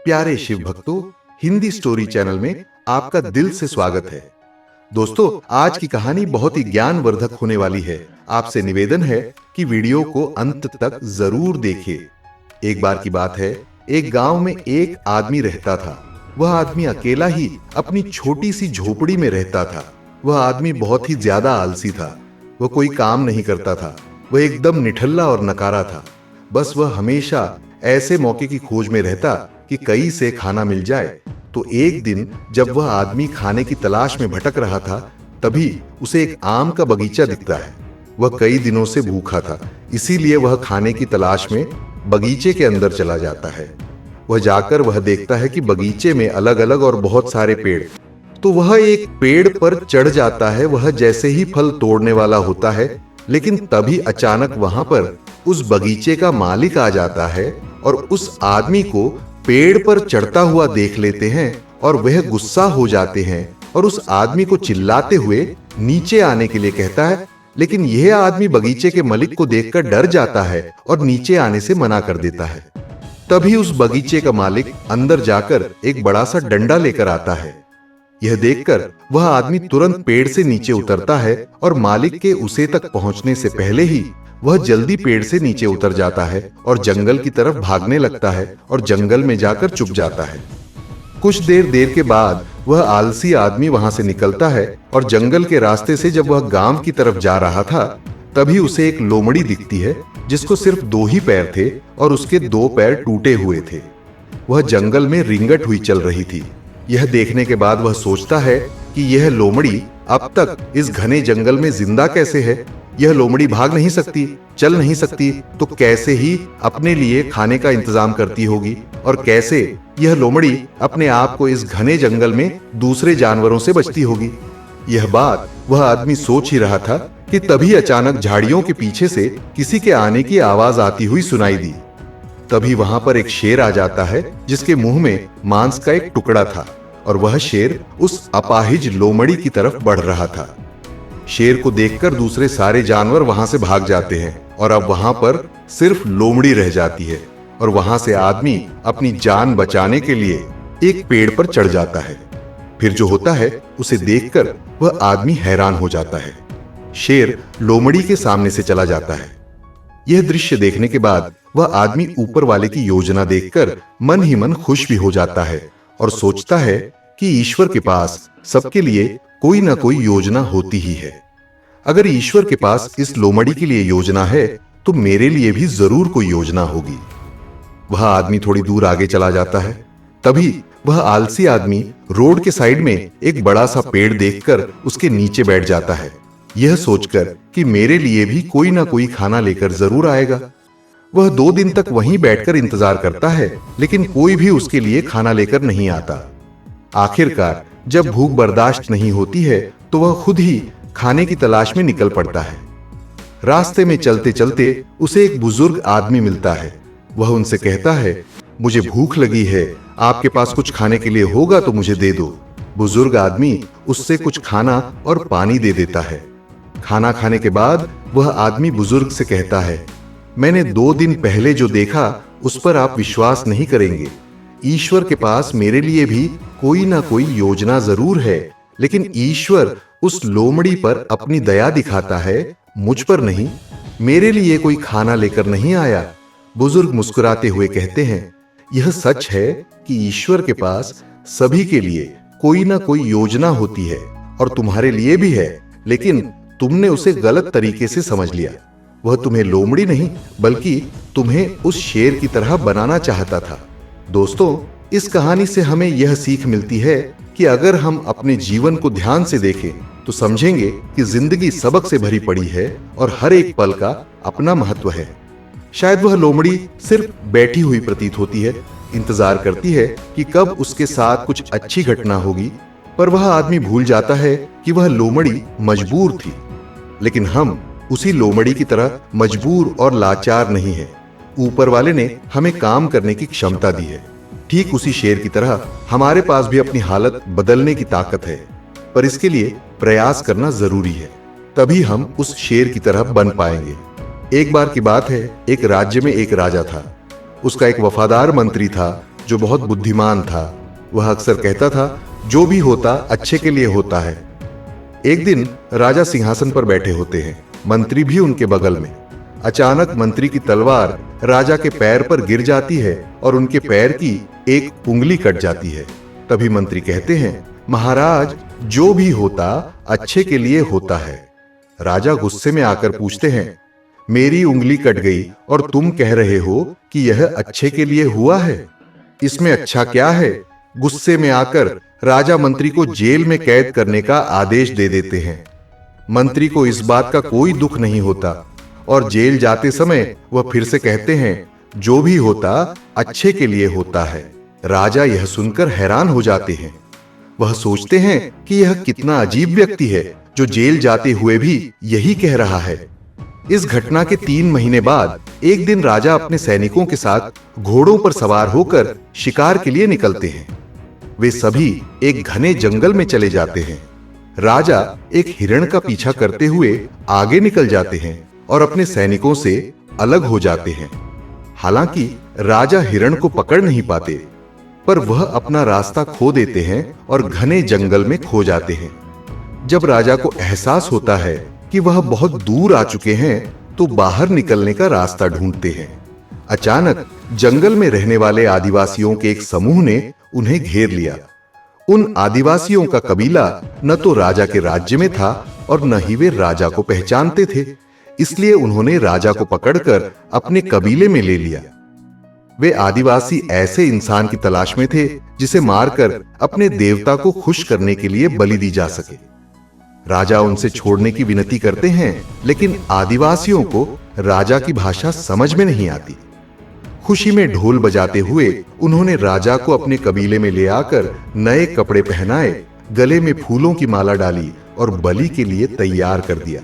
प्यारे शिव भक्तों, Hindi story channel में आपका दिल से स्वागत है। दोस्तों, आज की कहानी बहुत ही ज्ञानवर्धक होने वाली है। आपसे निवेदन है कि वीडियो को अंत तक जरूर देखिए। एक बार की बात है, एक गांव में एक आदमी रहता था। वह आदमी अकेला ही अपनी छोटी सी झोपड़ी में रहता था। वह आदमी बहुत ही ज्यादा आलसी था। वह कोई काम नहीं करता था। वह एकदम निठल्ला और नकारा था। बस वह हमेशा ऐसे मौके की खोज में रहता कि कहीं से खाना मिल जाए। तो एक दिन जब वह आदमी खाने की तलाश में भटक रहा था, तभी उसे एक आम का बगीचा दिखता है। वह कई दिनों से भूखा था, इसीलिए वह खाने की तलाश में बगीचे के अंदर चला जाता है। वह जाकर वह देखता है कि बगीचे में अलग अलग और बहुत सारे पेड़। तो वह एक पेड़ पर चढ़ जाता है। वह जैसे ही फल तोड़ने वाला होता है, लेकिन तभी अचानक वहां पर उस बगीचे का मालिक आ जाता है और उस आदमी को पेड़ पर चढ़ता हुआ देख लेते हैं और वह गुस्सा हो जाते हैं और उस आदमी को चिल्लाते हुए नीचे आने के लिए कहता है। लेकिन यह आदमी बगीचे के मालिक को देखकर डर जाता है और नीचे आने से मना कर देता है। तभी उस बगीचे का मालिक अंदर जाकर एक बड़ा सा डंडा लेकर आता है। यह देखकर वह आदमी तुरंत पेड़ से नीचे उतरता है और मालिक के उसे तक पहुंचने से पहले ही वह जल्दी पेड़ से नीचे उतर जाता है और जंगल की तरफ भागने लगता है और जंगल में जाकर छुप जाता है। कुछ देर के बाद वह आलसी आदमी वहां से निकलता है और जंगल के रास्ते से जब वह गांव की तरफ जा रहा था, तभी उसे एक लोमड़ी दिखती है जिसको सिर्फ 2 ही पैर थे और उसके 2 पैर टूटे हुए थे। वह जंगल में रिंगट हुई चल रही थी। यह देखने के बाद वह सोचता है कि यह लोमड़ी अब तक इस घने जंगल में जिंदा कैसे है। यह लोमड़ी भाग नहीं सकती, चल नहीं सकती, तो कैसे ही अपने लिए खाने का इंतजाम करती होगी और कैसे यह लोमड़ी अपने आप को इस घने जंगल में दूसरे जानवरों से बचती होगी। यह बात वह आदमी सोच ही रहा था कि तभी अचानक झाड़ियों के पीछे से किसी के आने की आवाज आती हुई सुनाई दी। तभी वहां पर एक शेर आ जाता है जिसके मुंह में मांस का एक टुकड़ा था और वह शेर उस अपाहिज लोमड़ी की तरफ बढ़ रहा था। शेर को देखकर दूसरे सारे जानवर वहां से भाग जाते हैं और अब वहां पर सिर्फ लोमड़ी रह जाती है और वहां से आदमी अपनी जान बचाने के लिए एक पेड़ पर चढ़ जाता है। फिर जो होता है उसे देखकर वह आदमी हैरान हो जाता है। शेर लोमड़ी के सामने से चला जाता है। यह दृश्य देखने के बाद वह आदमी ऊपर वाले की योजना देखकर मन ही मन खुश भी हो जाता है और सोचता है कि ईश्वर के पास सबके लिए कोई ना कोई योजना होती ही है। अगर ईश्वर के पास इस लोमड़ी के लिए योजना है, तो मेरे लिए भी जरूर कोई योजना होगी। वह आदमी थोड़ी दूर आगे चला जाता है। तभी वह आलसी आदमी रोड के साइड में एक बड़ा सा पेड़ देखकर उसके नीचे बैठ जाता है, यह सोचकर कि मेरे लिए भी कोई ना कोई खाना लेकर जरूर आएगा। वह 2 दिन तक वहीं बैठकर इंतजार करता है, लेकिन कोई भी उसके लिए खाना लेकर नहीं आता। आखिरकार जब भूख बर्दाश्त नहीं होती है, तो वह खुद ही खाने की तलाश में निकल पड़ता है। रास्ते में चलते चलते उसे एक बुजुर्ग आदमी मिलता है। वह उनसे कहता है, मुझे भूख लगी है, आपके पास कुछ खाने के लिए होगा तो मुझे दे दो। बुजुर्ग आदमी उससे कुछ खाना और पानी दे देता है। खाना खाने के बाद वह आदमी बुजुर्ग से कहता है, मैंने 2 दिन पहले जो देखा उस पर आप विश्वास नहीं करेंगे। ईश्वर के पास मेरे लिए भी कोई ना कोई योजना जरूर है, लेकिन ईश्वर उस लोमड़ी पर अपनी दया दिखाता है, मुझ पर नहीं। मेरे लिए कोई खाना लेकर नहीं आया। बुजुर्ग मुस्कुराते हुए कहते हैं, यह सच है कि ईश्वर के पास सभी के लिए कोई ना कोई योजना होती है और तुम्हारे लिए भी है, लेकिन तुमने उसे गलत तरीके से समझ लिया। वह तुम्हें लोमड़ी नहीं, बल्कि तुम्हें उस शेर की तरह बनाना चाहता था। दोस्तों, इस कहानी से हमें यह सीख मिलती है कि अगर हम अपने जीवन को ध्यान से देखें तो समझेंगे कि जिंदगी सबक से भरी पड़ी है और हर एक पल का अपना महत्व है। शायद वह लोमड़ी सिर्फ बैठी हुई प्रतीत होती है, इंतजार करती है कि कब उसके साथ कुछ अच्छी घटना होगी, पर वह आदमी भूल जाता है कि वह लोमड़ी मजबूर थी। लेकिन हम उसी लोमड़ी की तरह मजबूर और लाचार नहीं है। ऊपर वाले ने हमें काम करने की क्षमता दी है। ठीक उसी शेर की तरह हमारे पास भी अपनी हालत बदलने की ताकत है, पर इसके लिए प्रयास करना जरूरी है। तभी हम उस शेर की तरह बन पाएंगे। एक बार की बात है, एक राज्य में एक राजा था। उसका एक वफादार मंत्री था जो बहुत बुद्धिमान था। वह अक्सर कहता था, जो भी होता अच्छे के लिए होता है। एक दिन राजा सिंहासन पर बैठे होते हैं, मंत्री भी उनके बगल में। अचानक मंत्री की तलवार राजा के पैर पर गिर जाती है और उनके पैर की एक उंगली कट जाती है। तभी मंत्री कहते हैं, महाराज, जो भी होता अच्छे के लिए होता है। राजा गुस्से में आकर पूछते हैं, मेरी उंगली कट गई और तुम कह रहे हो कि यह अच्छे के लिए हुआ है? इसमें अच्छा क्या है? गुस्से में आकर राजा मंत्री को जेल में कैद करने का आदेश दे देते हैं। मंत्री को इस बात का कोई दुख नहीं होता और जेल जाते समय वह फिर से कहते हैं, जो भी होता अच्छे के लिए होता है। राजा यह सुनकर हैरान हो जाते हैं। वह सोचते हैं कि यह कितना अजीब व्यक्ति है जो जेल जाते हुए भी यही कह रहा है। इस घटना के 3 महीने बाद एक दिन राजा अपने सैनिकों के साथ घोड़ों पर सवार होकर शिकार के लिए निकलते हैं। वे सभी एक घने जंगल में चले जाते हैं। राजा एक हिरण का पीछा करते हुए आगे निकल जाते हैं और अपने सैनिकों से अलग हो जाते हैं। हालांकि राजा हिरण को पकड़ नहीं पाते, पर वह अपना रास्ता खो देते हैं और घने जंगल में खो जाते हैं। जब राजा को एहसास होता है कि वह बहुत दूर आ चुके हैं, तो बाहर निकलने का रास्ता ढूंढते हैं। अचानक जंगल में रहने वाले आदिवासियों के एक समूह ने उन्हें घेर लिया। उन आदिवासियों का कबीला न तो राजा के राज्य में था और न ही वे राजा को पहचानते थे। इसलिए उन्होंने राजा को पकड़कर अपने कबीले में ले लिया। वे आदिवासी ऐसे इंसान की तलाश में थे जिसे मारकर अपने देवता को खुश करने के लिए बलि दी जा सके। राजा उनसे छोड़ने की विनती करते हैं, लेकिन आदिवासियों को राजा की भाषा समझ में नहीं आती। खुशी में ढोल बजाते हुए उन्होंने राजा को अपने कबीले में ले आकर नए कपड़े पहनाए, गले में फूलों की माला डाली और बलि के लिए तैयार कर दिया।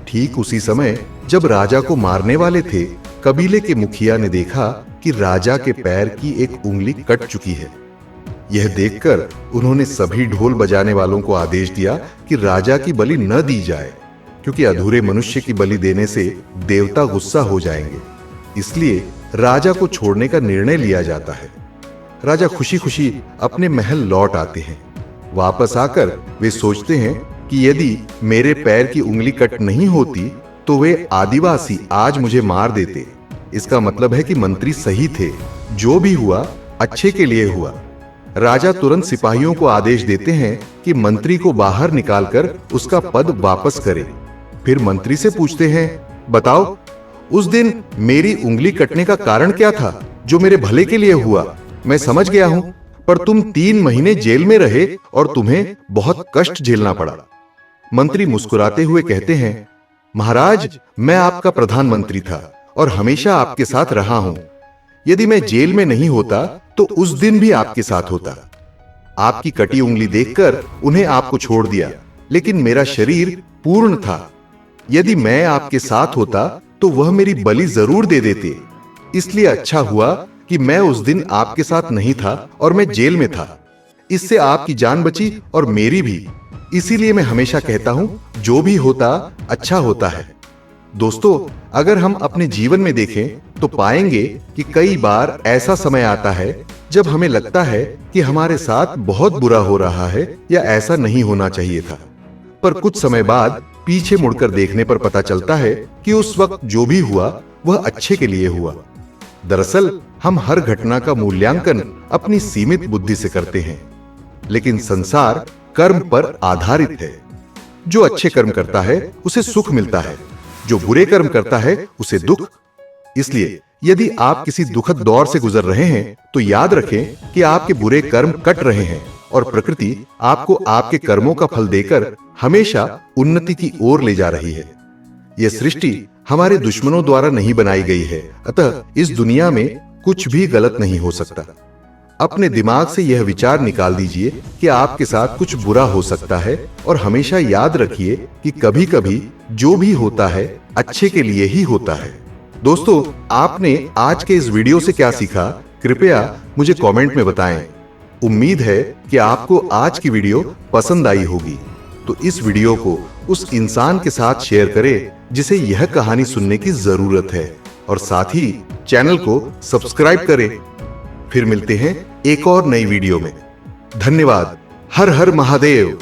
ठीक उसी समय जब राजा को मारने वाले थे, कबीले के मुखिया ने देखा कि राजा के पैर की एक उंगली कट चुकी है। यह देखकर उन्होंने सभी ढोल बजाने वालों को आदेश दिया कि राजा की बलि न दी जाए, क्योंकि अधूरे मनुष्य की बलि देने से देवता गुस्सा हो जाएंगे। इसलिए राजा को छोड़ने का निर्णय लिया जाता है। राजा खुशी खुशी अपने महल लौट आते हैं। वापस आकर वे सोचते हैं कि यदि मेरे पैर की उंगली कट नहीं होती तो वे आदिवासी आज मुझे मार देते। इसका मतलब है कि मंत्री सही थे, जो भी हुआ अच्छे के लिए हुआ। राजा तुरंत सिपाहियों को आदेश देते हैं कि मंत्री को बाहर निकालकर उसका पद वापस करें। फिर मंत्री से पूछते हैं, बताओ, उस दिन मेरी उंगली कटने का कारण क्या था जो मेरे भले के लिए हुआ? मैं समझ गया हूं, पर तुम 3 महीने जेल में रहे और तुम्हें बहुत कष्ट झेलना पड़ा। मंत्री मुस्कुराते हुए कहते हैं, महाराज, मैं आपका प्रधानमंत्री था और हमेशा आपके साथ रहा हूं। यदि मैं जेल में नहीं होता तो उस दिन भी आपके साथ होता। आपकी कटी उंगली देखकर उन्हें आपको छोड़ दिया, लेकिन मेरा शरीर पूर्ण था। यदि मैं आपके साथ होता तो वह मेरी बलि जरूर दे देते। इसलिए अच्छा हुआ कि मैं उस दिन आपके साथ नहीं था और मैं जेल में था। इससे आपकी जान बची और मेरी भी। इसीलिए मैं हमेशा कहता हूं, जो भी होता अच्छा होता है। दोस्तों, अगर हम अपने जीवन में देखें तो पाएंगे कि कई बार ऐसा समय आता है जब हमें लगता है कि हमारे साथ बहुत बुरा हो रहा है या ऐसा नहीं होना चाहिए था, पर कुछ समय बाद पीछे मुड़कर देखने पर पता चलता है कि उस वक्त जो भी हुआ वह अच्छे के लिए हुआ। दरअसल हम हर घटना का मूल्यांकन अपनी सीमित बुद्धि से करते हैं, लेकिन संसार कर्म पर आधारित है। जो अच्छे कर्म करता है उसे सुख मिलता है, जो बुरे कर्म करता है उसे दुख। इसलिए यदि आप किसी दुखद दौर से गुजर रहे हैं तो याद रखें कि आपके बुरे कर्म कट रहे हैं और प्रकृति आपको आपके कर्मों का फल देकर हमेशा उन्नति की ओर ले जा रही है। यह सृष्टि हमारे दुश्मनों द्वारा नहीं बनाई गई है, अतः इस दुनिया में कुछ भी गलत नहीं हो सकता। अपने दिमाग से यह विचार निकाल दीजिए कि आपके साथ कुछ बुरा हो सकता है और हमेशा याद रखिए कि कभी-कभी जो भी होता है अच्छे के लिए ही होता है। दोस्तों, आपने आज के इस वीडियो से क्या सीखा, कृपया मुझे कमेंट में बताएं। उम्मीद है कि आपको आज की वीडियो पसंद आई होगी। तो इस वीडियो को उस इंसान के साथ शेयर करें जिसे यह कहानी सुनने की जरूरत है, और साथ ही चैनल को सब्सक्राइब करें। फिर मिलते हैं एक और नई वीडियो में। धन्यवाद। हर हर महादेव।